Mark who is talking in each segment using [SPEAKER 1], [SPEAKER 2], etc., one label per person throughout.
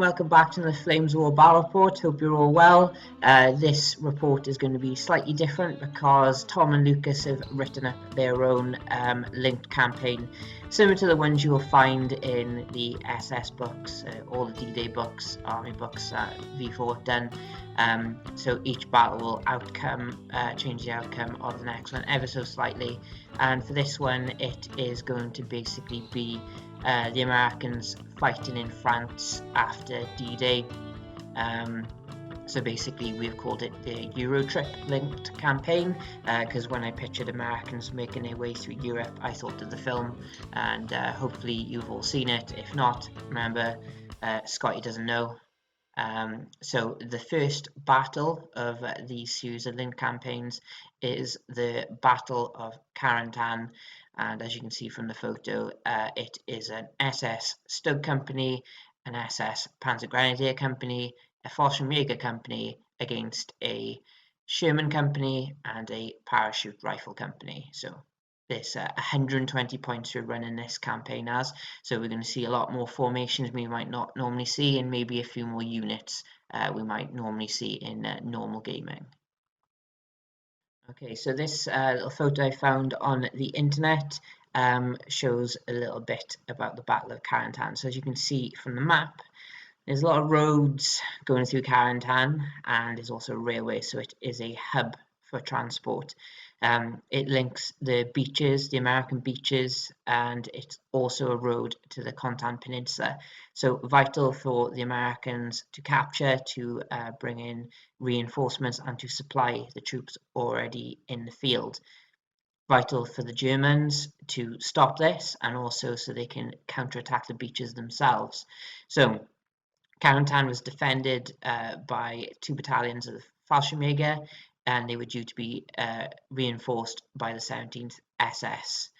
[SPEAKER 1] and welcome back to the Flames War Battle Report. Hope you're all well. This report is going to be slightly different because Tom and Lucas have written up their own linked campaign, similar to the ones you will find in the SS books, all the D-Day books, Army books that V4 have done. So each battle will change the outcome of the next one ever so slightly. And for this one, it is going to basically be the Americans fighting in France after D-Day. So basically we've called it the Eurotrip linked campaign because when I pictured Americans making their way through Europe, I thought of the film, and hopefully you've all seen it. If not, remember, Scotty doesn't know. So the first battle of these series of linked campaigns is the Battle of Carentan, and as you can see from the photo, it is an SS Stug company, an SS Panzergrenadier company, a Fallschchrimjager company against a Sherman company and a parachute rifle company. So there's 120 points we're running this campaign as, so we're going to see a lot more formations we might not normally see, and maybe a few more units we might normally see in normal gaming. Okay, so this little photo I found on the internet shows a little bit about the Battle of Carentan. So as you can see from the map, there's a lot of roads going through Carentan, and there's also a railway, so it is a hub for transport. It links the beaches, the American beaches, and it's also a road to the Carentan Peninsula. So vital for the Americans to capture, to bring in reinforcements and to supply the troops already in the field. Vital for the Germans to stop this, and also so they can counterattack the beaches themselves. So Carentan was defended by 2 battalions of the Fallschchrimjager, and they were due to be reinforced by the 17th SS.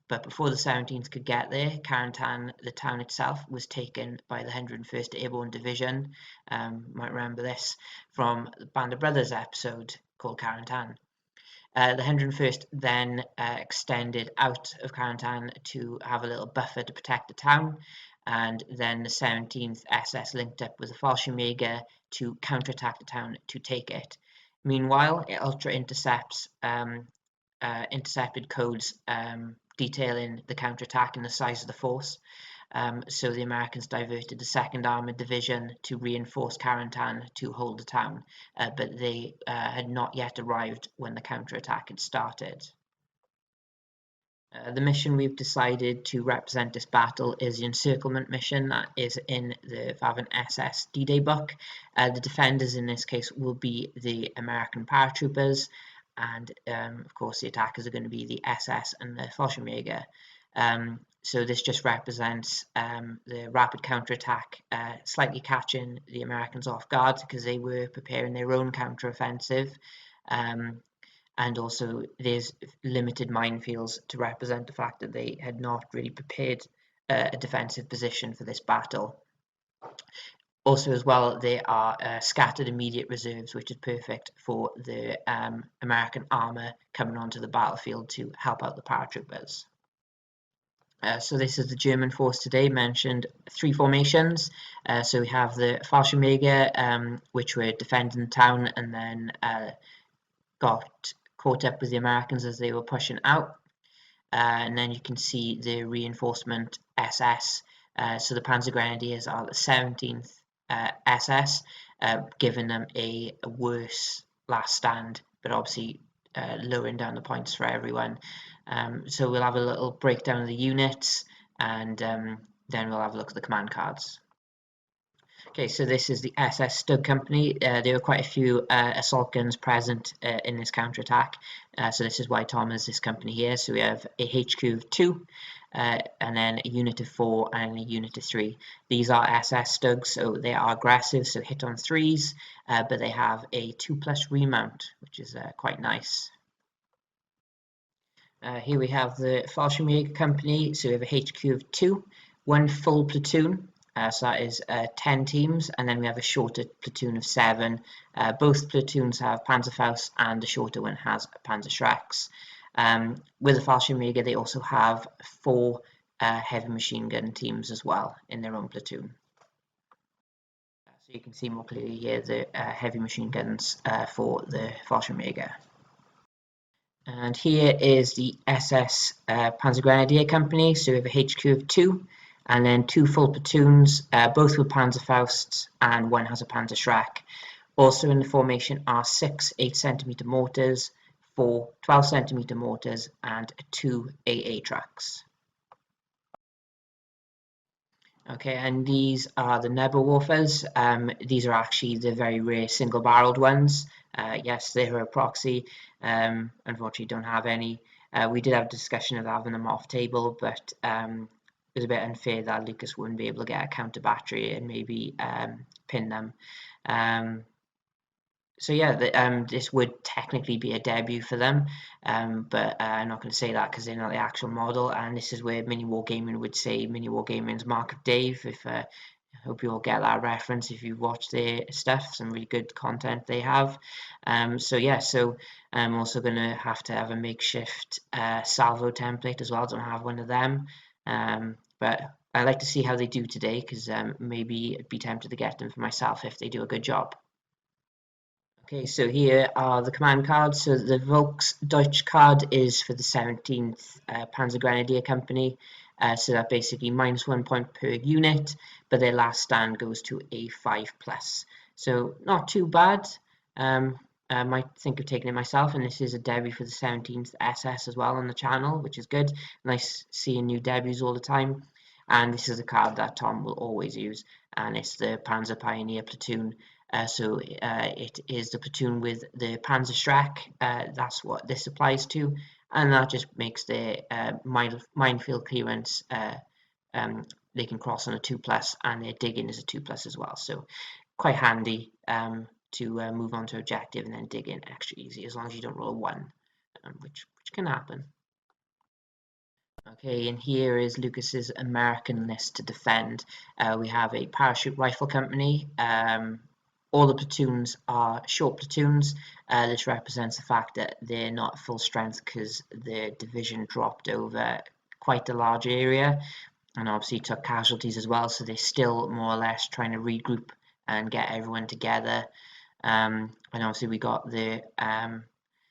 [SPEAKER 1] But before the 17th could get there, Carentan, the town itself, was taken by the 101st Airborne Division. Might remember this from the Band of Brothers episode called Carentan. The 101st then extended out of Carentan to have a little buffer to protect the town, and then the 17th SS linked up with the Fallschchrimjager to counterattack the town to take it. Meanwhile, it ultra intercepts intercepted codes detailing the counterattack and the size of the force. So the Americans diverted the 2nd Armored Division to reinforce Carentan to hold the town, but they had not yet arrived when the counterattack had started. The mission we've decided to represent this battle is the encirclement mission that is in the Vavan SS D-Day book. The defenders in this case will be the American paratroopers, and of course the attackers are going to be the SS and the Fallschchrimjager. So this just represents the rapid counterattack, slightly catching the Americans off guard because they were preparing their own counteroffensive. And also there's limited minefields to represent the fact that they had not really prepared a defensive position for this battle. Also as well, there are scattered immediate reserves, which is perfect for the American armour coming onto the battlefield to help out the paratroopers. So this is the German force today, mentioned 3 formations. So we have the Fallschchrimjager, which were defending the town and then got caught up with the Americans as they were pushing out. And then you can see the reinforcement SS. So the Panzergrenadiers are the 17th SS, giving them a worse last stand, but obviously lowering down the points for everyone. So we'll have a little breakdown of the units, and then we'll have a look at the command cards. Okay, so this is the SS Stug company. There were quite a few assault guns present in this counterattack, so this is why Tom has this company here. So we have a HQ of 2, and then a unit of 4 and a unit of 3. These are SS Stugs, so they are aggressive, so hit on 3s, but they have a 2+ remount, which is quite nice. Here we have the Fallschchrimjager company, so we have a HQ of 2, 1 full platoon. So that is 10 teams, and then we have a shorter platoon of 7. Both platoons have Panzerfaust, and the shorter one has Panzerschrecks. With the Fallschchrimjager, they also have 4 heavy machine gun teams as well in their own platoon. So you can see more clearly here the heavy machine guns for the Fallschirmjäger. And here is the SS Panzergrenadier Company. So we have a HQ of 2, and then 2 full platoons, both with Panzerfausts, and one has a Panzerschreck. Also in the formation are 6 8cm mortars, 4 12cm mortars, and 2 AA trucks. Okay, and these are the Nebelwerfers. These are actually the very rare single-barreled ones. Yes, they're a proxy. Unfortunately, don't have any. We did have a discussion of having them off table, but it was a bit unfair that Lucas wouldn't be able to get a counter battery and maybe pin them. So yeah, this would technically be a debut for them, but I'm not going to say that because they're not the actual model, and this is where Mini Wargaming would say Mini Wargaming's Mark of Dave. I hope you all get that reference if you've watched their stuff, some really good content they have. So yeah, so I'm also going to have a makeshift salvo template as well. I don't have one of them, but I like to see how they do today, because maybe I'd be tempted to get them for myself if they do a good job. Okay, so here are the command cards. So the Volksdeutsch card is for the 17th Panzergrenadier Company. So that basically -1 point per unit, but their last stand goes to a 5+. So not too bad. I might think of taking it myself, and this is a debut for the 17th SS as well on the channel, which is good. Nice seeing new debuts all the time. And this is a card that Tom will always use, and it's the Panzer Pioneer platoon. So it is the platoon with the Panzerschreck. That's what this applies to, and that just makes the minefield clearance. They can cross on a 2+, and their digging is a 2+ as well. So quite handy to move on to objective and then dig in extra easy, as long as you don't roll a 1, which can happen. Okay, and here is Lucas's American list to defend. We have a parachute rifle company. All the platoons are short platoons. This represents the fact that they're not full strength because the division dropped over quite a large area and obviously took casualties as well, so they're still more or less trying to regroup and get everyone together. And obviously we got the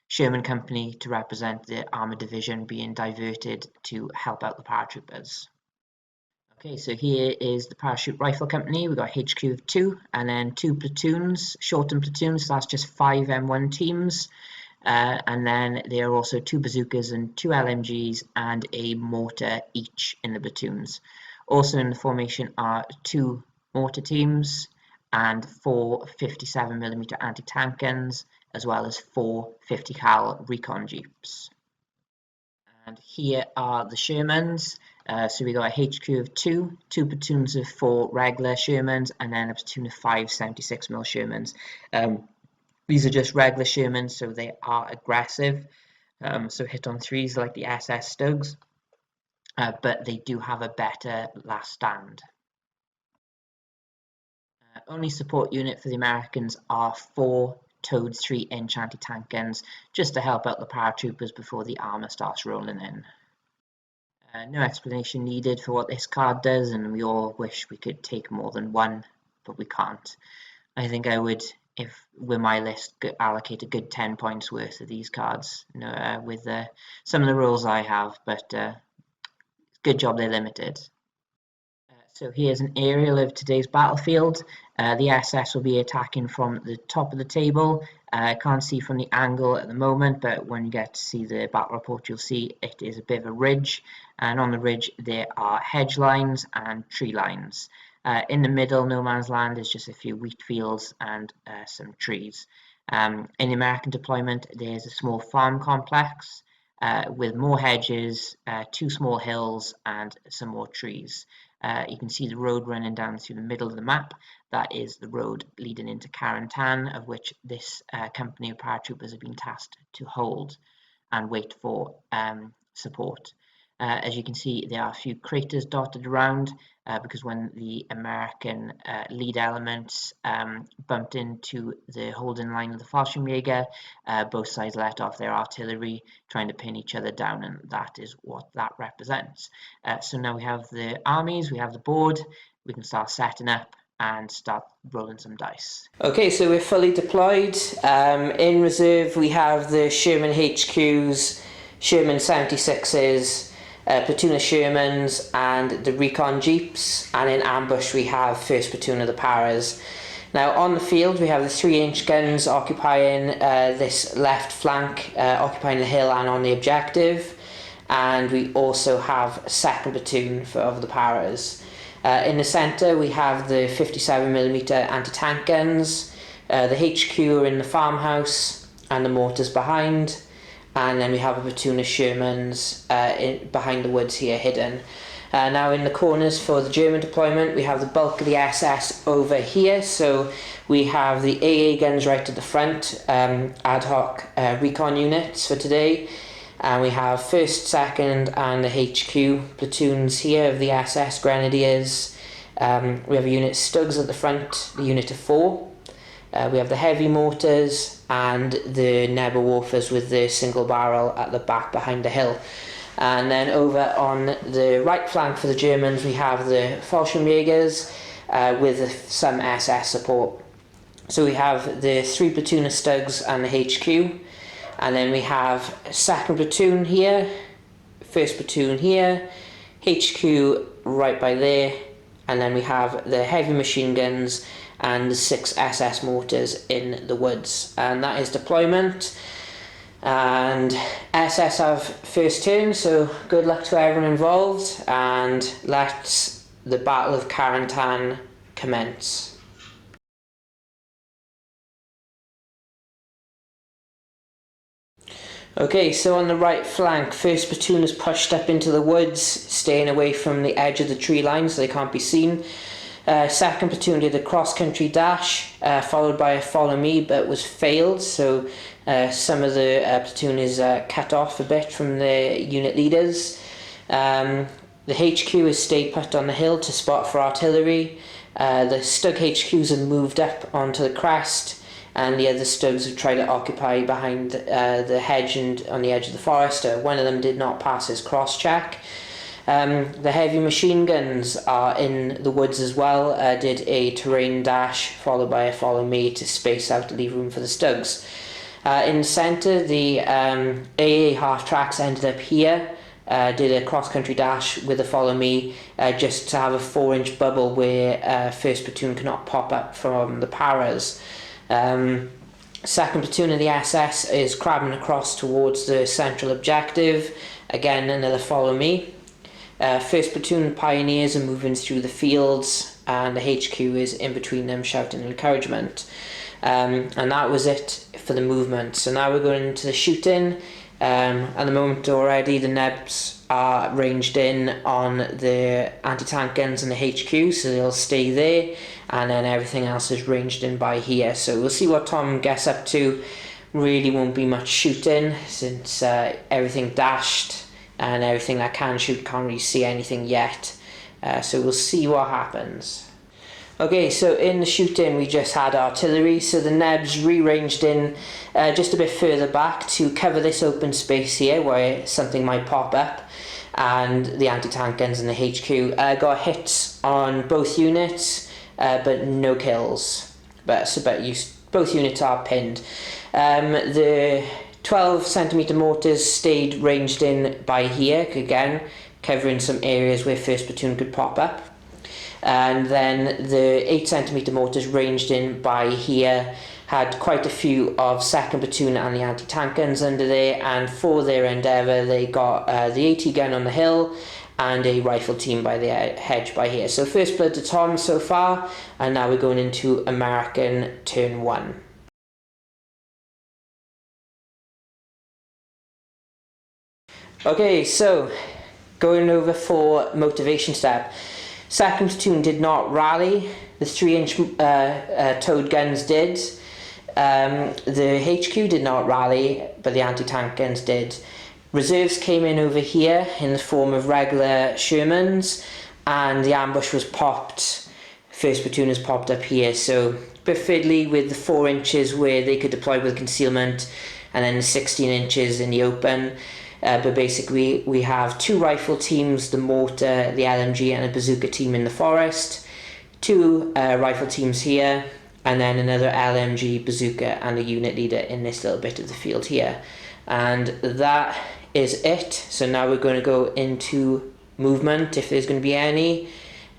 [SPEAKER 1] Sherman Company to represent the armored division being diverted to help out the paratroopers. Okay, so here is the Parachute Rifle Company. We've got HQ of 2, and then 2 platoons, shortened platoons, so that's just 5 M1 teams. And then there are also 2 bazookas and 2 LMGs and a mortar each in the platoons. Also in the formation are 2 mortar teams and 4 57mm anti-tank guns, as well as 4 50 cal recon jeeps. And here are the Shermans. So we got a HQ of 2 platoons of 4 regular Shermans, and then a platoon of 5 76mm Shermans. These are just regular Shermans, so they are aggressive. So hit on 3s like the SS Stugs, but they do have a better last stand. Only support unit for the Americans are 4 towed 3-inch anti-tank guns, just to help out the paratroopers before the armor starts rolling in. No explanation needed for what this card does, and we all wish we could take more than one, but we can't. I think I would, if with my list, allocate a good 10 points worth of these cards, with some of the rules I have, but good job they're limited. So here's an aerial of today's battlefield. The SS will be attacking from the top of the table. I can't see from the angle at the moment, but when you get to see the battle report, you'll see it is a bit of a ridge. And on the ridge, there are hedge lines and tree lines. In the middle, no man's land, is just a few wheat fields and some trees. In the American deployment, there's a small farm complex with more hedges, 2 small hills, and some more trees. You can see the road running down through the middle of the map. That is the road leading into Carentan, of which this company of paratroopers have been tasked to hold and wait for support. As you can see, there are a few craters dotted around because when the American lead elements bumped into the holding line of the Fallschirmjäger, both sides let off their artillery, trying to pin each other down, and that is what that represents. So now we have the armies, we have the board, we can start setting up, and start rolling some dice.
[SPEAKER 2] Okay, so we're fully deployed. In reserve we have the Sherman HQs, Sherman 76s, platoon of Shermans and the recon jeeps, and in ambush we have 1st platoon of the paras. Now on the field we have the 3-inch guns occupying this left flank, occupying the hill and on the objective, and we also have 2nd platoon of the paras. In the centre we have the 57mm anti-tank guns, the HQ are in the farmhouse and the mortars behind, and then we have a platoon of Shermans behind the woods here hidden. Now in the corners for the German deployment we have the bulk of the SS over here, so we have the AA guns right at the front, ad hoc recon units for today, and we have 1st, 2nd and the HQ platoons here of the SS Grenadiers. We have a unit Stugs at the front, the unit of 4. We have the heavy mortars and the Nebelwerfers with the single barrel at the back behind the hill. And then over on the right flank for the Germans we have the Fallschchrimjagers with some SS support. So we have the 3 platoon of Stugs and the HQ, and then we have 2nd platoon here, 1st platoon here, HQ right by there, and then we have the heavy machine guns and the 6 SS mortars in the woods. And that is deployment. And SS have first turn, so good luck to everyone involved, and let the Battle of Carentan commence. Okay, so on the right flank, 1st platoon is pushed up into the woods, staying away from the edge of the tree line so they can't be seen. 2nd platoon did a cross-country dash, followed by a follow me, but was failed, so some of the platoon is cut off a bit from the unit leaders. The HQ has stayed put on the hill to spot for artillery. The Stug HQs have moved up onto the crest, and the other Stugs have tried to occupy behind the hedge and on the edge of the forest. One of them did not pass his cross-check. The heavy machine guns are in the woods as well, did a terrain dash followed by a follow me to space out to leave room for the Stugs. In the centre, the AA half-tracks ended up here, did a cross-country dash with a follow me, just to have a 4-inch bubble where 1st platoon cannot pop up from the paras. 2nd platoon of the SS is crabbing across towards the central objective, again another follow me. 1st platoon pioneers are moving through the fields, and the HQ is in between them shouting encouragement. And that was it for the movement. So now we're going into the shooting. At the moment already the Nebs are ranged in on the anti-tank guns and the HQ, so they'll stay there, and then everything else is ranged in by here. So we'll see what Tom gets up to. Really won't be much shooting since everything dashed, and everything that can shoot can't really see anything yet. So we'll see what happens. Okay, so in the shooting we just had artillery, so the Nebs rearranged in just a bit further back to cover this open space here where something might pop up, and the anti-tank guns and the HQ got hits on both units, but no kills. But both units are pinned. The 12cm mortars stayed ranged in by here, again covering some areas where 1st platoon could pop up. And then the 8cm mortars ranged in by here had quite a few of 2nd platoon and the anti-tank guns under there, and for their endeavour they got the AT gun on the hill and a rifle team by the hedge by here. So first blood to Tom so far, and now we're going into American turn 1. Okay, so going over for motivation step. 2nd platoon did not rally, the 3-inch towed guns did. The HQ did not rally, but the anti-tank guns did. Reserves came in over here in the form of regular Shermans, and the ambush was popped. 1st platoon has popped up here, so a bit fiddly with the 4 inches where they could deploy with concealment, and then the 16 inches in the open. But basically we have 2 rifle teams, the mortar, the LMG and a bazooka team in the forest, 2 rifle teams here, and then another LMG, bazooka, and a unit leader in this little bit of the field here. And that is it. So now we're going to go into movement, if there's going to be any,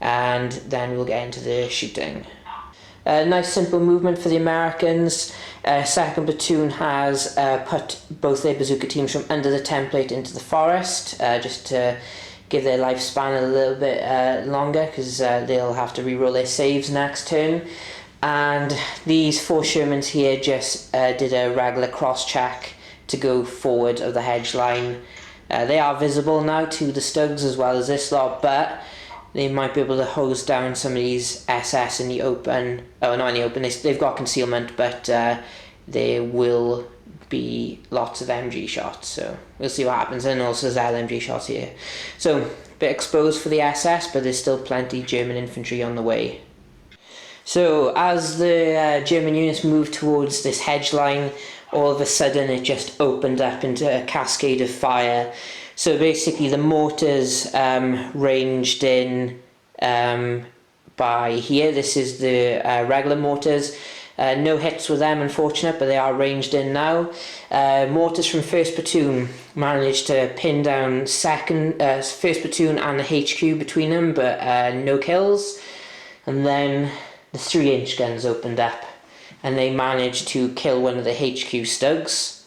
[SPEAKER 2] and then we'll get into the shooting. Nice simple movement for the Americans. 2nd Platoon has put both their bazooka teams from under the template into the forest, just to give their lifespan a little bit longer, because they'll have to reroll their saves next turn. And these 4 Shermans here just did a regular cross check to go forward of the hedge line. They are visible now to the Stugs as well as this lot, but they might be able to hose down some of these SS in the open. Oh, not in the open, they've got concealment, but there will be lots of MG shots, so we'll see what happens. And also there's LMG shots here. So, a bit exposed for the SS, but there's still plenty German infantry on the way. So, as the German units moved towards this hedge line, all of a sudden it just opened up into a cascade of fire. So basically the mortars ranged in by here. This is the regular mortars. No hits with them, unfortunate, but they are ranged in now. Mortars from 1st Platoon managed to pin down 1st Platoon and the HQ between them, but no kills. And then the 3-inch guns opened up, and they managed to kill one of the HQ Stugs.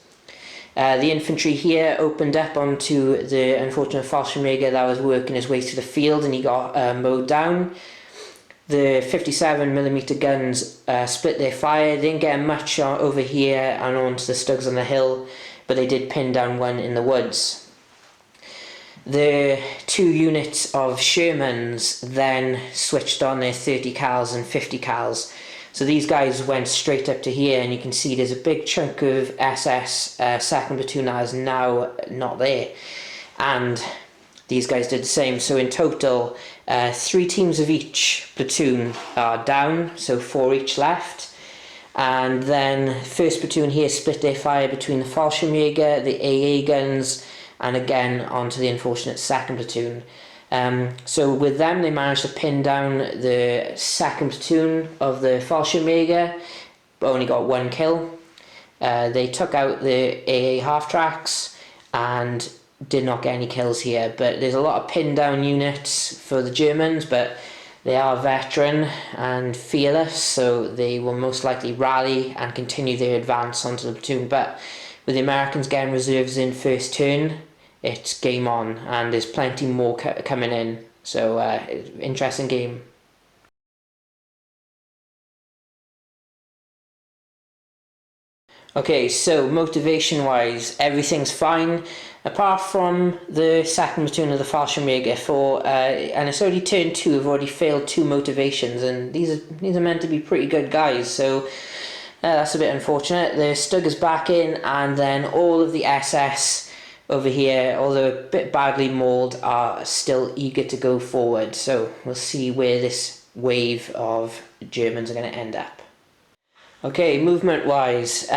[SPEAKER 2] The infantry here opened up onto the unfortunate Fallschchrimjager that was working his way through the field, and he got mowed down. The 57mm guns split their fire. They didn't get much over here and onto the Stugs on the hill, but they did pin down one in the woods. The 2 units of Shermans then switched on their 30 cals and 50 cals. So these guys went straight up to here, and you can see there's a big chunk of SS 2nd Platoon that is now not there. And these guys did the same. So in total, 3 teams of each platoon are down, so 4 each left. And then 1st Platoon here split their fire between the Fallschchrimjager, the AA guns, and again onto the unfortunate 2nd Platoon. So with them, they managed to pin down the 2nd Platoon of the Fallschchrimjager, but only got 1 kill. They took out the AA half-tracks and did not get any kills here, but there's a lot of pin down units for the Germans, but they are veteran and fearless, so they will most likely rally and continue their advance onto the platoon. But with the Americans getting reserves in first turn, it's game on, and there's plenty more coming in, so interesting game. Okay, so motivation wise, everything's fine, apart from the 2nd Platoon of the Fallschchrimjager and it's already turn 2, have already failed 2 motivations, and these are meant to be pretty good guys, so that's a bit unfortunate. The Stug is back in, and then all of the SS over here, although a bit badly mauled, are still eager to go forward, so we'll see where this wave of Germans are going to end up. Okay, movement wise,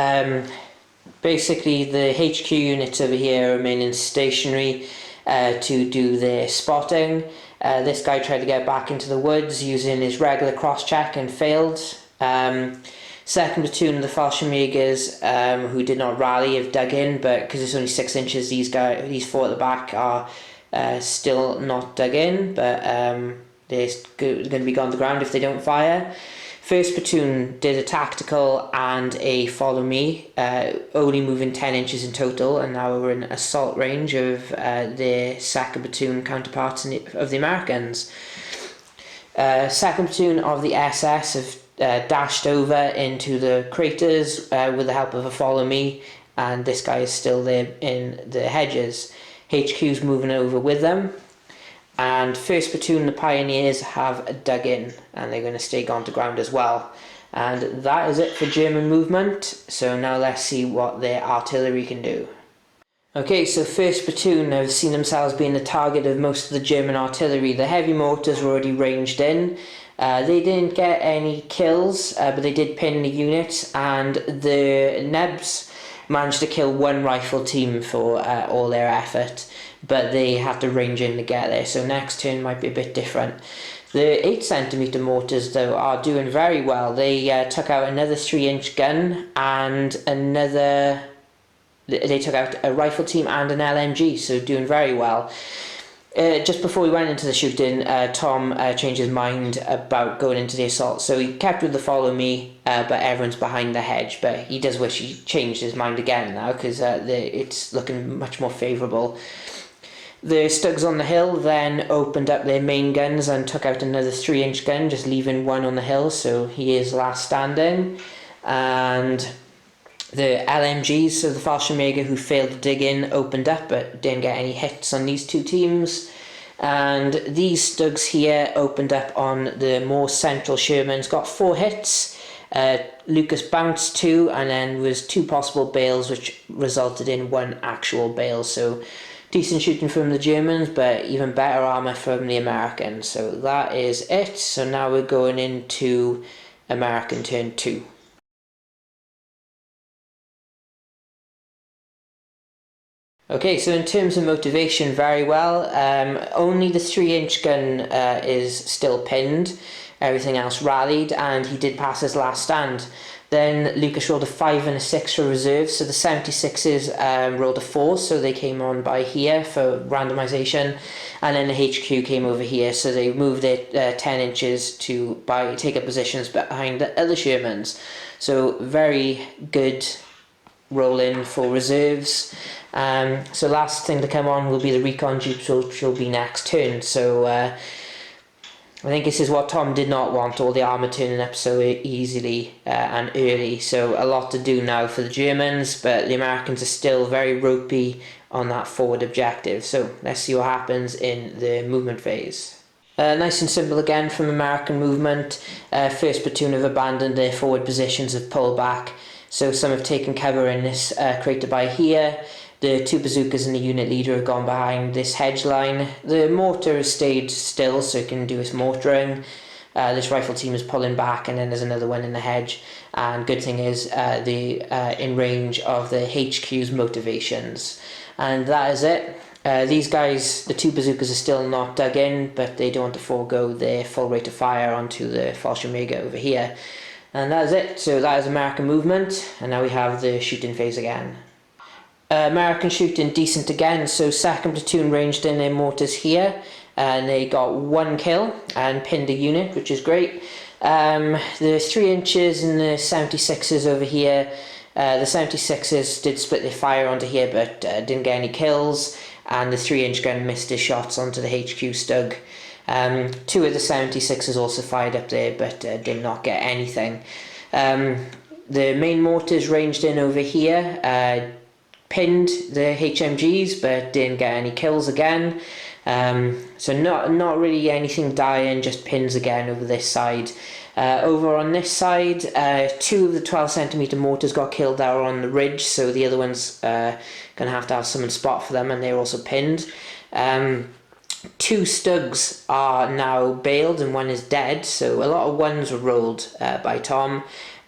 [SPEAKER 2] basically the HQ units over here are remaining stationary to do their spotting. This guy tried to get back into the woods using his regular cross check and failed. 2nd Platoon of the Fallschchrimjagers, who did not rally, have dug in, but because it's only 6 inches, these 4 at the back are still not dug in, but they're going to be gone to the ground if they don't fire. 1st Platoon did a tactical and a follow me, only moving 10 inches in total, and now we're in assault range of their 2nd Platoon counterparts of the Americans. 2nd Platoon of the SS have dashed over into the craters with the help of a follow me, and this guy is still there in the hedges. HQ's moving over with them, and 1st Platoon, the Pioneers, have dug in, and they're going to stay gone to ground as well. And that is it for German movement, so now let's see what their artillery can do. Okay, so 1st Platoon have seen themselves being the target of most of the German artillery. The heavy mortars were already ranged in. They didn't get any kills, but they did pin the units, and the Nebs managed to kill 1 rifle team for all their effort, but they had to range in to get there, so next turn might be a bit different. The 8cm mortars, though, are doing very well. They took out another 3-inch gun and another. They took out a rifle team and an LMG, so doing very well. Just before we went into the shooting, Tom changed his mind about going into the assault, so he kept with the follow me, but everyone's behind the hedge. But he does wish he changed his mind again now, because it's looking much more favourable. The Stugs on the hill then opened up their main guns and took out another 3-inch gun, just leaving one on the hill, so he is last standing. And the LMGs, so the Fallschchrimjager, who failed to dig in, opened up but didn't get any hits on these two teams. And these Stugs here opened up on the more central Shermans, got 4 hits. Lucas bounced 2, and then was 2 possible bails, which resulted in 1 actual bail. So decent shooting from the Germans, but even better armour from the Americans. So that is it. So now we're going into American turn 2. Okay, so in terms of motivation, very well. Only the 3-inch gun is still pinned. Everything else rallied, and he did pass his last stand. Then Lucas rolled a 5 and a 6 for reserves, so the 76s rolled a 4, so they came on by here for randomisation, and then the HQ came over here, so they moved it 10 inches to take up positions behind the other Shermans. So very good roll-in for reserves. So last thing to come on will be the recon jeeps, which will be next turn. So I think this is what Tom did not want, all the armour turning up so easily and early. So a lot to do now for the Germans, but the Americans are still very ropey on that forward objective. So let's see what happens in the movement phase. Nice and simple again from American movement. First platoon have abandoned their forward positions, have pulled back. So some have taken cover in this crater by here. The 2 bazookas and the unit leader have gone behind this hedge line. The mortar has stayed still so it can do its mortaring. This rifle team is pulling back, and then there's another one in the hedge. And good thing is in range of the HQ's motivations. And that is it. These guys, the 2 bazookas are still not dug in, but they don't want to forego their full rate of fire onto the Fallschchrimjager over here. And that is it. So that is American movement, and now we have the shooting phase again. American shooting decent again, so 2nd platoon ranged in their mortars here, and they got 1 kill and pinned a unit, which is great. The 3 inches and the 76s over here, the 76s did split their fire onto here, but didn't get any kills, and the 3-inch gun missed his shots onto the HQ Stug. 2 of the 76s also fired up there, but did not get anything. The main mortars ranged in over here, pinned the HMGs, but didn't get any kills again. So not really anything dying, just pins again over this side. Over on this side, 2 of the 12cm mortars got killed that were on the ridge, so the other one's gonna have to have someone spot for them, and they're also pinned. 2 Stugs are now bailed and 1 is dead, so a lot of 1s were rolled by Tom,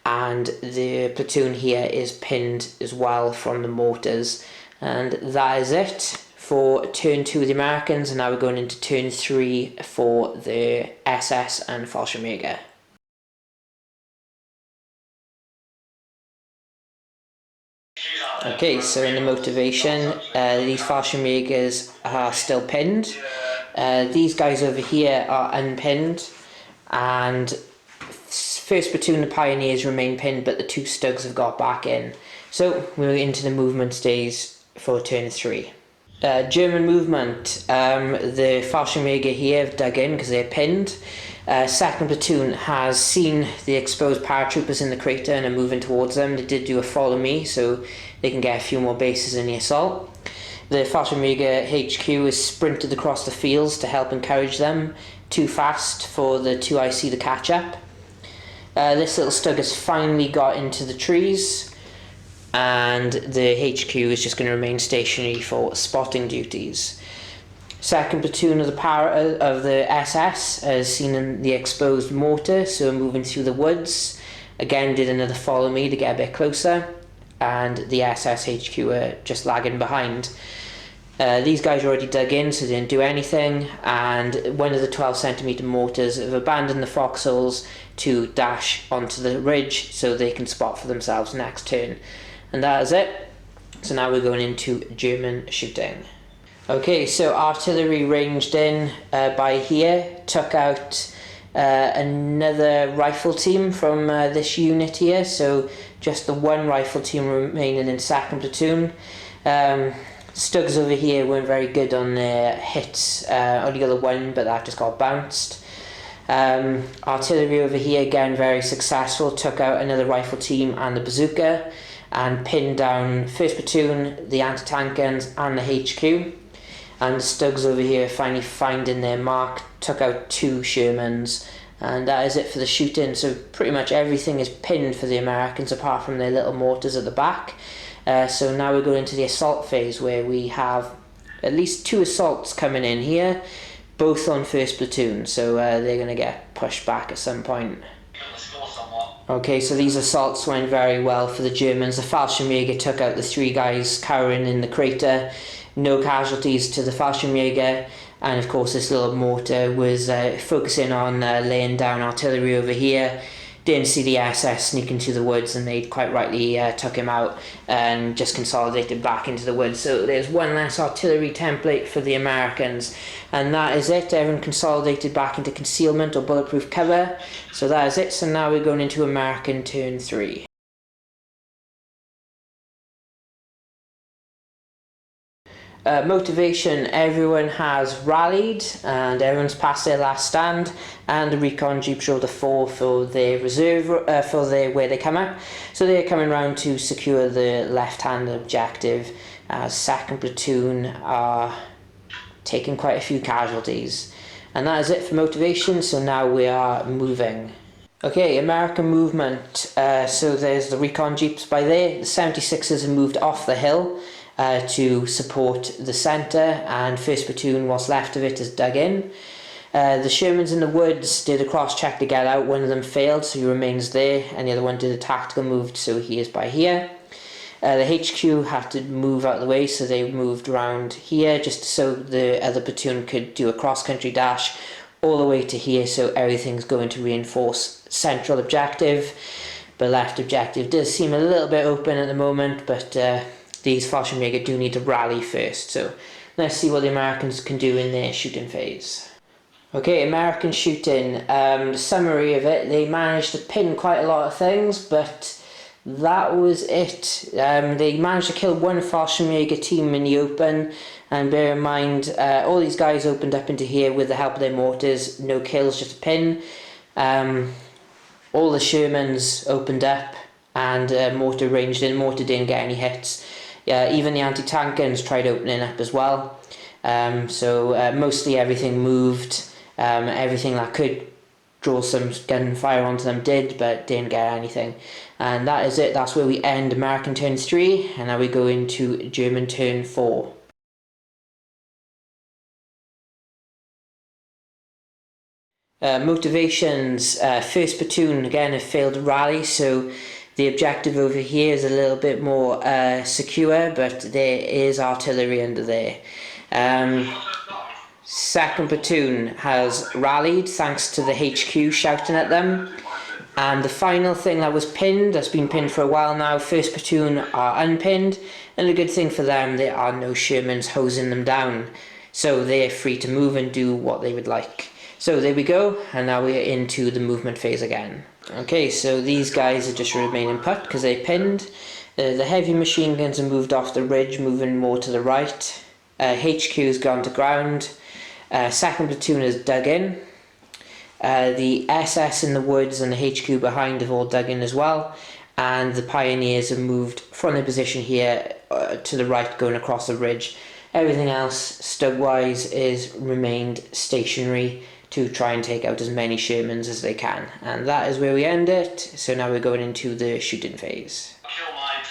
[SPEAKER 2] and the platoon here is pinned as well from the mortars. And that is it for turn 2 of the Americans, and now we're going into turn 3 for the SS and Fallschchrimjager. Okay, so in the motivation, these Fallschchrimjagers are still pinned. These guys over here are unpinned, and first platoon, the Pioneers, remain pinned, but the 2 Stugs have got back in. So we're into the movement stage for turn 3. German movement, the Fallschchrimjager here have dug in because they're pinned. 2nd platoon has seen the exposed paratroopers in the crater and are moving towards them. They did do a follow me, so they can get a few more bases in the assault. The Fallschchrimjager HQ is sprinted across the fields to help encourage them. Too fast for the 2IC to catch up. This little Stug has finally got into the trees, and the HQ is just going to remain stationary for spotting duties. 2nd platoon of the SS has seen the exposed mortar, so moving through the woods. Again, did another follow me to get a bit closer, and the SS HQ are just lagging behind. These guys already dug in, so they didn't do anything, and one of the 12cm mortars have abandoned the foxholes to dash onto the ridge so they can spot for themselves next turn. And that is it. So now we're going into German shooting. Okay, so artillery ranged in by here, took out another rifle team from this unit here, so just the one rifle team remaining in 2nd platoon. Stugs over here weren't very good on their hits, only got the one, but that just got bounced. Artillery over here again very successful, took out another rifle team and the bazooka, and pinned down 1st platoon, the anti-tank guns and the HQ. And the Stugs over here finally finding their mark, took out 2 Shermans, and that is it for the shooting. So pretty much everything is pinned for the Americans apart from their little mortars at the back. So now we're going into the assault phase, where we have at least 2 assaults coming in here, both on 1st platoon, so they're going to get pushed back at some point. Okay, so these assaults went very well for the Germans. The Fallschirmjäger took out the 3 guys cowering in the crater. No casualties to the Fallschirmjäger, and of course this little mortar was focusing on laying down artillery over here. Didn't see the SS sneak into the woods, and they quite rightly took him out and just consolidated back into the woods. So there's one less artillery template for the Americans, and that is it. Everyone consolidated back into concealment or bulletproof cover. So that is it. So now we're going into American turn 3. Motivation, everyone has rallied and everyone's past their last stand, and the recon jeeps rolled a 4 for their reserve, where they come out. So they're coming round to secure the left hand objective, as 2nd platoon are taking quite a few casualties. And that is it for motivation, so now we are moving. Okay, American movement, so there's the recon jeeps by there. The 76ers have moved off the hill to support the centre, and 1st platoon, what's left of it, is dug in. The Shermans in the woods did a cross check to get out. One of them failed, so he remains there, and the other one did a tactical move, so he is by here. The HQ had to move out of the way, so they moved around here just so the other platoon could do a cross-country dash all the way to here, so everything's going to reinforce central objective. But left objective does seem a little bit open at the moment, but these Fallschirmjäger do need to rally first, so let's see what the Americans can do in their shooting phase. Okay, American shooting, the summary of it, they managed to pin quite a lot of things, but that was it. They managed to kill one Fallschirmjäger team in the open, and bear in mind, all these guys opened up into here with the help of their mortars, no kills, just a pin. All the Shermans opened up, and mortar ranged in, mortar didn't get any hits. Even the anti-tank guns tried opening up as well. So mostly everything moved. Everything that could draw some gunfire onto them did, but didn't get anything. And that is it. That's where we end American turn 3, and now we go into German turn 4. Motivations, 1st platoon again have failed to rally, so the objective over here is a little bit more secure, but there is artillery under there. 2nd platoon has rallied thanks to the HQ shouting at them. And the final thing that was pinned, that's been pinned for a while now, 1st platoon are unpinned, and the good thing for them, there are no Shermans hosing them down, so they're free to move and do what they would like. So there we go, and now we're into the movement phase again. Okay, so these guys are just remaining put because they're pinned. The heavy machine guns are moved off the ridge, moving more to the right. HQ's gone to ground. 2nd platoon is dug in. The SS in the woods and the HQ behind have all dug in as well, and the pioneers have moved from their position here to the right, going across the ridge. Everything else, stug-wise, is remained stationary to try and take out as many Shermans as they can. And that is where we end it. So now we're going into the shooting phase.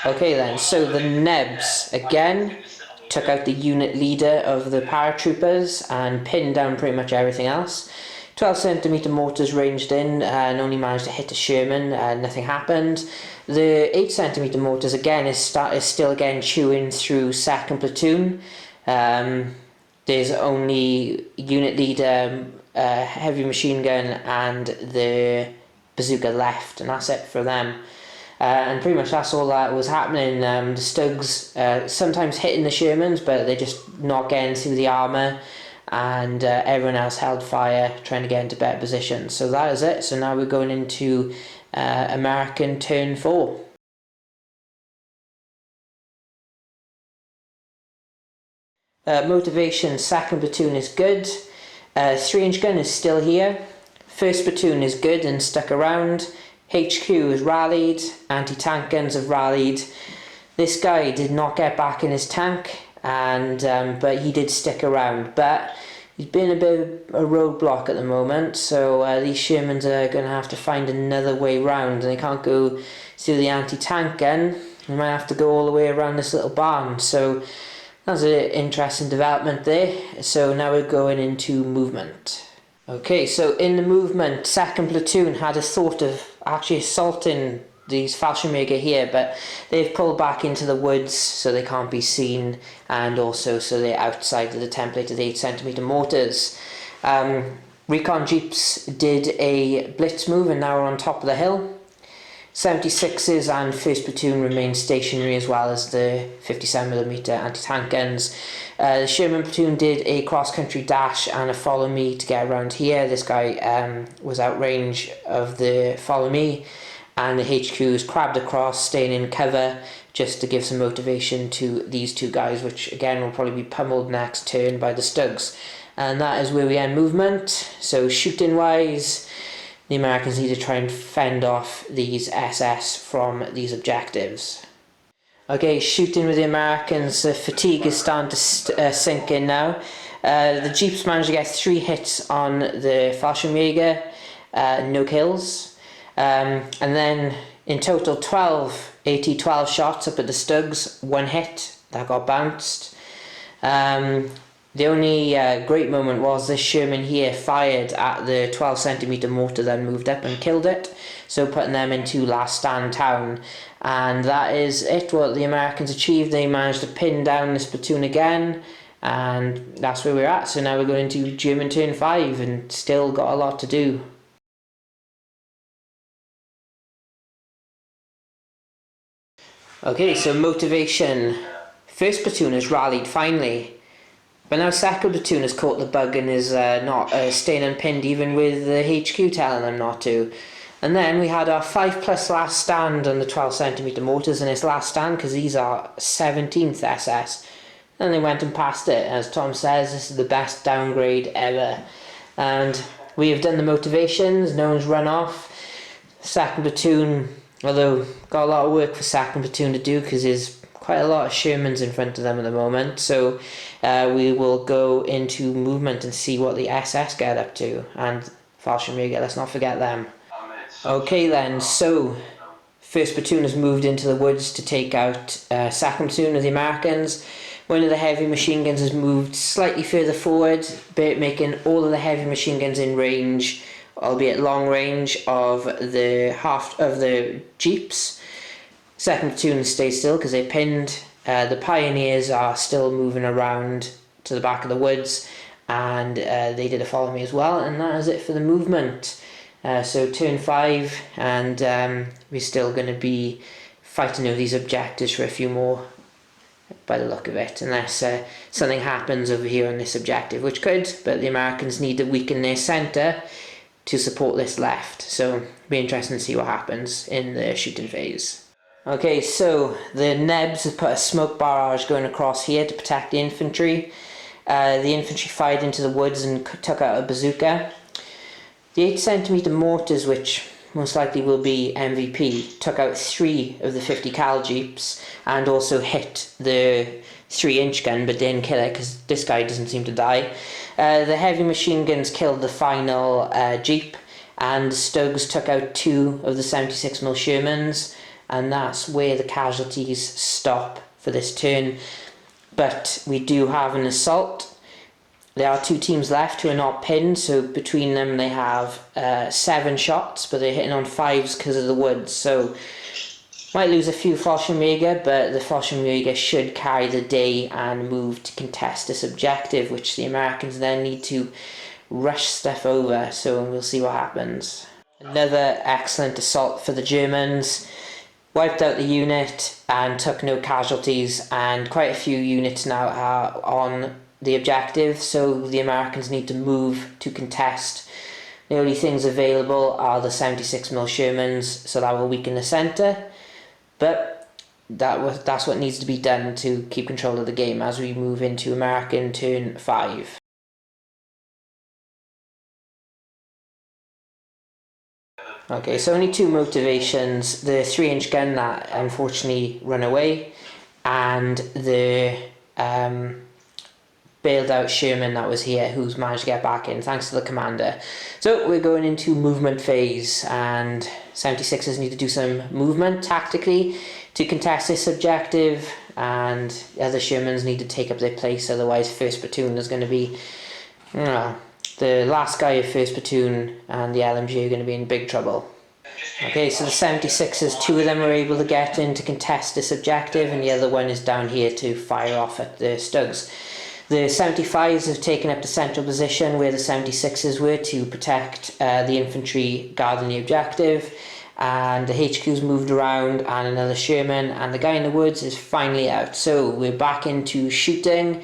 [SPEAKER 2] Okay then, so the Nebs again took out the unit leader of the paratroopers and pinned down pretty much everything else. 12cm mortars ranged in and only managed to hit a Sherman, nothing happened. The 8cm mortars again is still again chewing through 2nd platoon. There's only unit leader, heavy machine gun and the bazooka left, and that's it for them. And pretty much that's all that was happening. The Stugs sometimes hitting the Shermans, but they're just not getting through the armour, and everyone else held fire trying to get into better positions. So that is it. So now we're going into American turn 4. Motivation, 2nd platoon is good. 3-inch gun is still here. 1st platoon is good and stuck around. HQ has rallied. Anti-tank guns have rallied. This guy did not get back in his tank, and but he did stick around. But he's been a bit of a roadblock at the moment, so these Shermans are going to have to find another way round, and they can't go through the anti-tank gun. They might have to go all the way around this little barn. So that's an interesting development there. So now we're going into movement. Okay, so in the movement, 2nd platoon had a thought of actually assaulting these Fallschchrimjager here, but they've pulled back into the woods so they can't be seen, and also so they're outside of the template of the 8cm mortars. Recon jeeps did a blitz move and now are on top of the hill. 76s and 1st platoon remain stationary, as well as the 57mm anti-tank guns. The Sherman platoon did a cross-country dash and a follow me to get around here. This guy was out range of the follow me, and the HQs crabbed across, staying in cover just to give some motivation to these two guys, which again will probably be pummeled next turn by the Stugs. And that is where we end movement. So shooting wise, the Americans need to try and fend off these SS from these objectives. Okay, shooting with the Americans, fatigue is starting to sink in now. The Jeeps managed to get 3 hits on the Fallschchrimjager, no kills. And then in total 12 AT-12 shots up at the Stugs, 1 hit, that got bounced. The only great moment was this Sherman here fired at the 12cm mortar, then moved up and killed it, so putting them into last stand town. And that is it, what the Americans achieved. They managed to pin down this platoon again, and that's where we're at. So now we're going into German turn 5 and still got a lot to do. Okay, so motivation. 1st platoon has rallied finally. But now 2nd platoon has caught the bug and is not staying unpinned, even with the HQ telling them not to. And then we had our 5+ last stand on the 12cm mortars in its last stand, because these are 17th SS. And they went and passed it. As Tom says, this is the best downgrade ever. And we have done the motivations, no one's run off. 2nd platoon, although got a lot of work for 2nd platoon to do, because there's quite a lot of Shermans in front of them at the moment. So we will go into movement and see what the SS get up to, and Fallschchrimjager, let's not forget them. Okay then, so 1st platoon has moved into the woods to take out 2nd platoon of the Americans. One of the heavy machine guns has moved slightly further forward, making all of the heavy machine guns in range, albeit long range, of the half of the Jeeps. 2nd platoon stays still because they pinned. The Pioneers are still moving around to the back of the woods, and they did a follow me as well, and that is it for the movement. So turn 5, and we're still going to be fighting over these objectives for a few more, by the look of it, unless something happens over here on this objective, which could, but the Americans need to weaken their centre to support this left, so it'll be interesting to see what happens in the shooting phase. Okay, so the Nebs have put a smoke barrage going across here to protect the infantry. The infantry fired into the woods and took out a bazooka. The 8cm mortars, which most likely will be MVP, took out 3 of the 50 cal Jeeps and also hit the 3-inch gun, but didn't kill it because this guy doesn't seem to die. The heavy machine guns killed the final Jeep, and the Stugs took out 2 of the 76mm Shermans, and that's where the casualties stop for this turn. But we do have an assault. There are 2 teams left who are not pinned, so between them they have 7 shots, but they're hitting on 5s because of the woods. So Might lose a few Fallschchrimjager, but the Fallschchrimjager should carry the day and move to contest this objective, which the Americans then need to rush stuff over, so we'll see what happens. Another excellent assault for the Germans. Wiped out the unit and took no casualties, and quite a few units now are on the objective, so the Americans need to move to contest. The only things available are the 76mm Shermans, so that will weaken the centre, but that's what needs to be done to keep control of the game as we move into American turn 5. Okay, so only 2 motivations: the 3-inch gun that unfortunately run away, and the bailed out Sherman that was here, who's managed to get back in thanks to the commander. So we're going into movement phase, and 76ers need to do some movement tactically to contest this objective, and the other Shermans need to take up their place, otherwise 1st platoon is going to be, the last guy of 1st platoon and the LMG are going to be in big trouble. Okay, so the 76ers, 2 of them are able to get in to contest this objective, and the other one is down here to fire off at the Stugs. The 75s have taken up the central position where the 76ers were to protect the infantry guarding the objective, and the HQ's moved around, and another Sherman, and the guy in the woods is finally out. So we're back into shooting.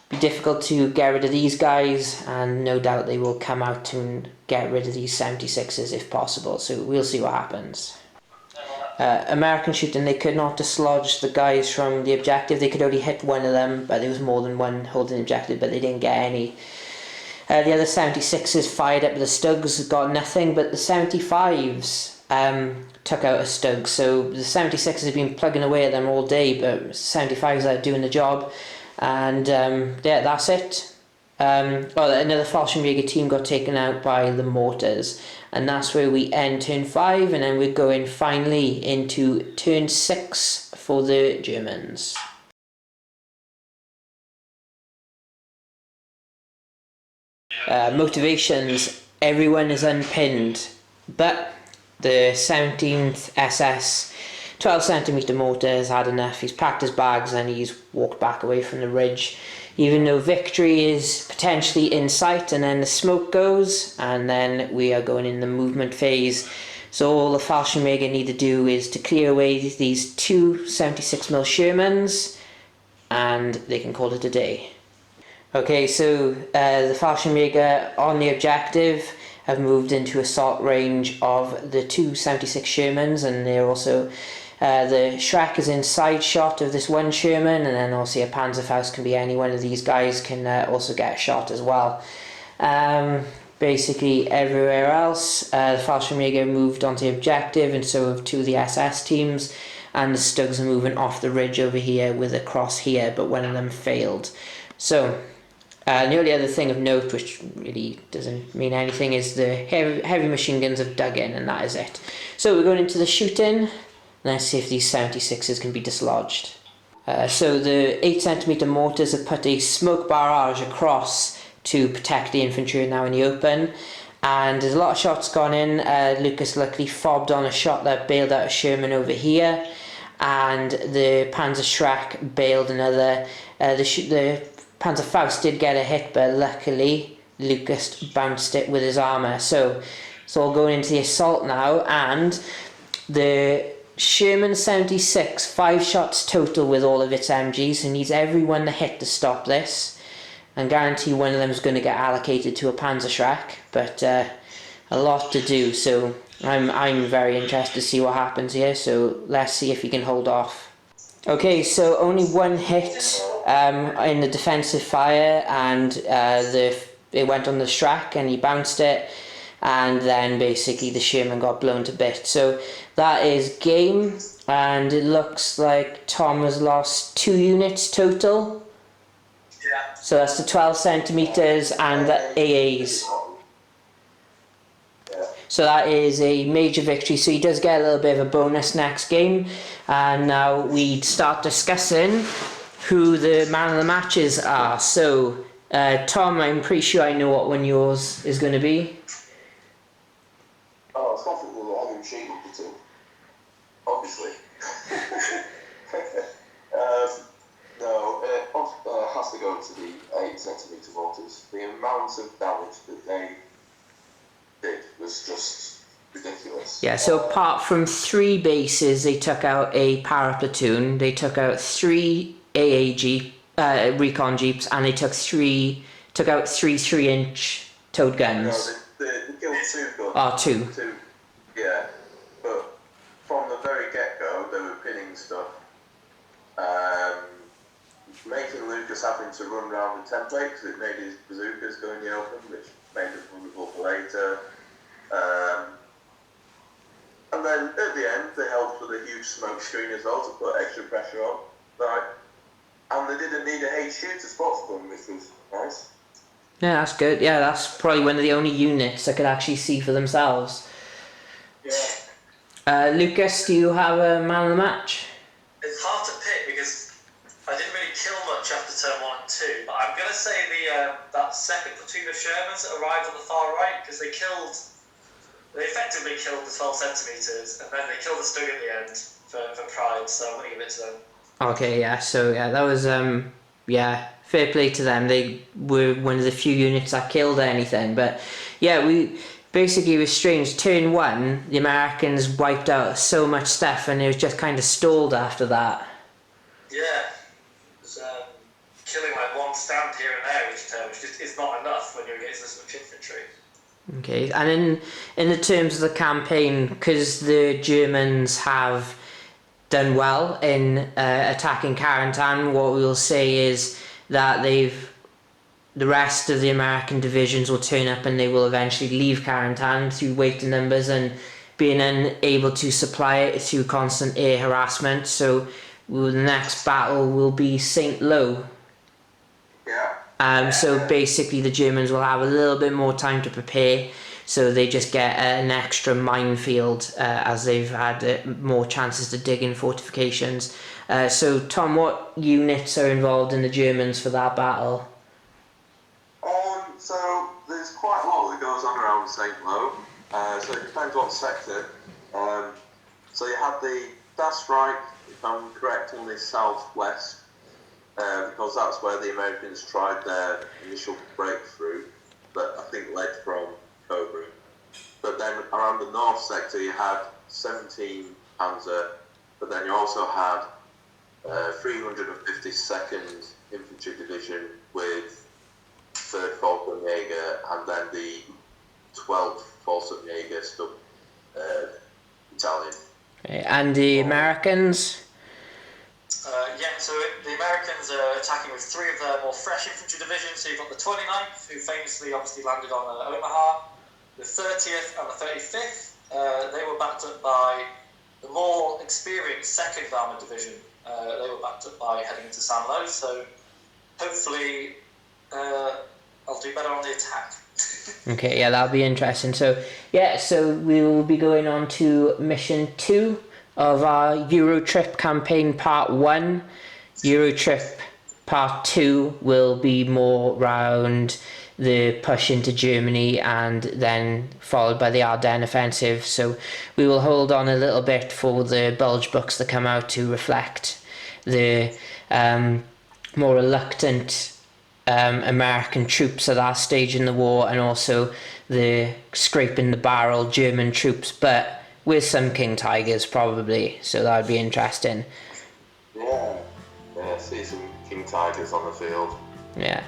[SPEAKER 2] Be difficult to get rid of these guys, and no doubt they will come out and get rid of these 76ers if possible, so we'll see what happens. American shooting, they could not dislodge the guys from the objective. They could only hit one of them, but there was more than one holding the objective, but they didn't get any. The other 76ers fired up the Stugs, got nothing, but the 75s took out a Stug, so the 76ers have been plugging away at them all day, but 75s are doing the job. And yeah, that's it. Another Fallschchrimjager team got taken out by the mortars, and that's where we end turn 5, and then we're going finally into turn 6 for the Germans. Motivations: everyone is unpinned, but the 17th SS 12cm mortar has had enough. He's packed his bags and he's walked back away from the ridge, even though victory is potentially in sight, and then the smoke goes, and then we are going in the movement phase. So all the Fallschchrimjager need to do is to clear away these 2 76mm Shermans, and they can call it a day. Okay, so the Fallschchrimjager on the objective have moved into assault range of the 2 76 Shermans, and they're also the Shrek is in side shot of this one Sherman, and then also a Panzerfaust can be any one of these guys, can also get a shot as well. Basically everywhere else, the Fallschchrimjager moved onto the objective, and so have 2 of the SS teams, and the Stugs are moving off the ridge over here with a cross here, but one of them failed. So the only other thing of note, which really doesn't mean anything, is the heavy machine guns have dug in, and that is it. So we're going into the shooting. Let's see if these 76ers can be dislodged. So the 8cm mortars have put a smoke barrage across to protect the infantry now in the open, and there's a lot of shots gone in. Lucas luckily fobbed on a shot that bailed out a Sherman over here, and the Panzer Shrek bailed another. The Panzerfaust did get a hit, but luckily Lucas bounced it with his armour. So it's all going into the assault now, and the Sherman 76, 5 shots total with all of its MGs, so needs everyone to hit to stop this, and guarantee one of them is going to get allocated to a Panzer Shrek, but a lot to do, so I'm very interested to see what happens here, so let's see if he can hold off. Okay, so only 1 hit in the defensive fire, and it went on the Shrek and he bounced it, and then basically the Sherman got blown to bits. So that is game, and it looks like Tom has lost 2 units total. Yeah. So that's the 12cm and the AAs. Yeah. So that is a major victory, so he does get a little bit of a bonus next game. And now we start discussing who the man of the matches are. So Tom, I'm pretty sure I know what one yours is going to be.
[SPEAKER 3] Oh, it's definitely the heavy machine gun platoon. go to the 8cm mortars, the amount of damage that they did was just ridiculous.
[SPEAKER 2] Yeah, so apart from 3 bases, they took out a para platoon, they took out 3 AAG recon jeeps, and they took out 3 3-inch towed guns.
[SPEAKER 3] No, they killed 2 guns.
[SPEAKER 2] Oh, 2.
[SPEAKER 3] 2, yeah. But from the very get-go, they were pinning stuff. Making Lucas having to run around the template because it made his bazookas go in the open, which made it vulnerable for later. And then at the end, they helped with a huge smoke screen as well to put extra pressure on. And they didn't need a HQ to spot them, which was nice.
[SPEAKER 2] Yeah, that's good. Yeah, that's probably one of the only units that could actually see for themselves.
[SPEAKER 3] Yeah.
[SPEAKER 2] Lucas, do you have a man of the match?
[SPEAKER 4] It's hard to pick because I didn't really kill much after turn 1 and 2, but I'm going to say that second platoon of Shermans that arrived on the far right, because they effectively killed the 12 centimetres, and then they killed the Stug at the end for pride, so I'm going to give it to them.
[SPEAKER 2] Okay, yeah, so yeah, that was, fair play to them. They were one of the few units that killed anything, but yeah, it was strange. Turn 1, the Americans wiped out so much stuff, and it was just kind of stalled after that.
[SPEAKER 4] Yeah, it was killing like one stand here and there, which just is not enough when you're against this much infantry.
[SPEAKER 2] Okay, and in the terms of the campaign, because the Germans have done well in attacking Carentan, what we'll say is that the rest of the American divisions will turn up and they will eventually leave Carentan through weight and numbers and being unable to supply it through constant air harassment. So the next battle will be St. Lo.
[SPEAKER 3] Yeah.
[SPEAKER 2] So basically the Germans will have a little bit more time to prepare, so they just get an extra minefield as they've had more chances to dig in fortifications. So Tom, what units are involved in the Germans for that battle?
[SPEAKER 3] So there's quite a lot that goes on around St. Lo. So it depends what sector. So you have that's right, if I'm correct, on the southwest, because that's where the Americans tried their initial breakthrough, that I think led from Cobra. But then around the north sector you had 17 Panzer, but then you also had 352nd Infantry Division with 3rd Fallschchrimjager, and then the 12th Fallschchrimjager battalion.
[SPEAKER 2] And the Americans?
[SPEAKER 4] So the Americans are attacking with 3 of their more fresh infantry divisions. So you've got the 29th, who famously obviously landed on Omaha, the 30th and the 35th. They were backed up by the more experienced 2nd Armoured Division. They were backed up by heading into San Lo, so hopefully I'll do better on the attack.
[SPEAKER 2] Okay, yeah, that'll be interesting. So we will be going on to mission 2 of our Eurotrip campaign part 1. Eurotrip part 2 will be more around the push into Germany and then followed by the Ardennes offensive. So we will hold on a little bit for the Bulge books that come out to reflect the more reluctant American troops at that stage in the war, and also the scraping the barrel German troops, but with some King Tigers probably, so that would be interesting.
[SPEAKER 3] Yeah, see some King Tigers on the field.
[SPEAKER 2] Yeah.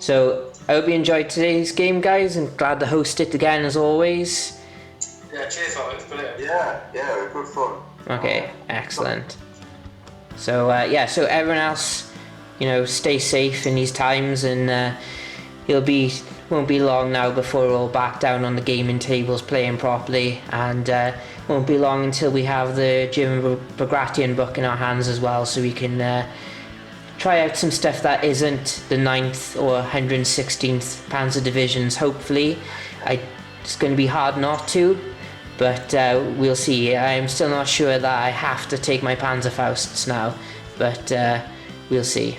[SPEAKER 2] So I hope you enjoyed today's game, guys, and glad to host it again as always.
[SPEAKER 4] Yeah, cheers, Robert. It's brilliant.
[SPEAKER 3] Yeah, good fun.
[SPEAKER 2] Okay, excellent. So so everyone else, stay safe in these times, and won't be long now before we're all back down on the gaming tables playing properly, and won't be long until we have the German Bagration book in our hands as well, so we can try out some stuff that isn't the 9th or 116th Panzer Divisions, hopefully. It's going to be hard not to, but we'll see. I'm still not sure that I have to take my Panzerfausts now, but we'll see.